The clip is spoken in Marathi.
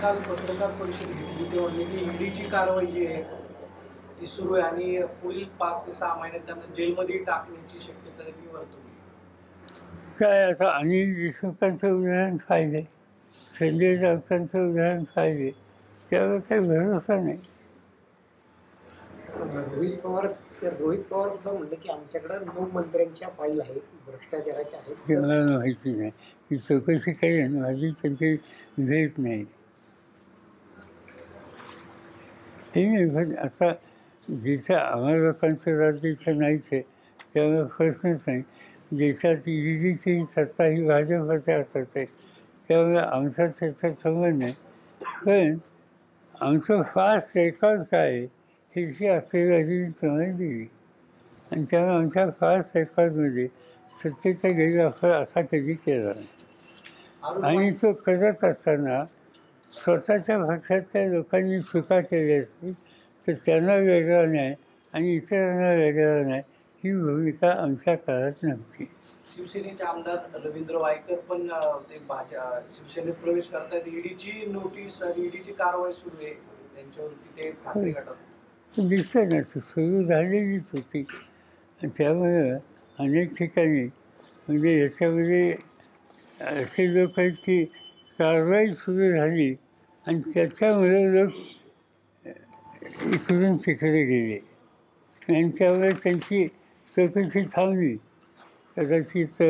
काल पत्रकार परिषद घेतली ते म्हणले की ईडीची कारवाई जी आहे ती सुरू आहे आणि पुढील 5 ते 6 महिन्यात त्यांना जेलमध्ये टाकण्याची शक्यता त्यांनी वर्तवली. काय आता अनिल देशमुखांचं उदाहरण पाहिजे, संजय राऊतांचं उदाहरण पाहिजे, त्यावर काही भरोसा नाही. रोहित पवार सुद्धा म्हणलं की आमच्याकडे 9 मंत्र्यांच्या फाईल आहेत, भ्रष्टाचाराच्या आहेत. ते मला माहिती नाही, ही चौकशी करेन, माझी त्यांची भेट नाही. हे नाही पण आता जिथं आम्हा लोकांचं राज्य इथं नाहीच आहे त्यामुळे प्रश्नच नाही. देशात ईडीची सत्ता ही भाजपच्या हातात आहे, त्यामुळे आमचा त्याचा संबंध नाही. पण आमचं फास्ट रेकॉर्ड काय आहे ह्याची आपल्याला समज दिली आणि त्यामुळे आमच्या फास्ट रेकॉर्डमध्ये सत्तेचा गैरवापर असा कधी केला नाही. आणि तो करत असताना स्वतःच्या पक्षातल्या लोकांनी चुका केली असतील तर त्यांना वेगळा नाही आणि इतरांना वेगळा नाही ही भूमिका आमच्या काळात नव्हती. शिवसेनेचे आमदार रवींद्र वायकर पण ते शिवसेनेत प्रवेश करतायत. ईडीची नोटीस आणि ईडीची कारवाई सुरू आहे त्यांच्यावरती, ते ठाकरे गटात दिसतं ना, सुरू झालेलीच होती. त्यामुळे अनेक ठिकाणी म्हणजे याच्यामध्ये असे लोक आहेत की कारवाई सुरू झाली आणि त्याच्यामुळे लोक इकडून तिकडे गेले आणि त्यामुळे त्यांची चौकशी थांबली. कदाचित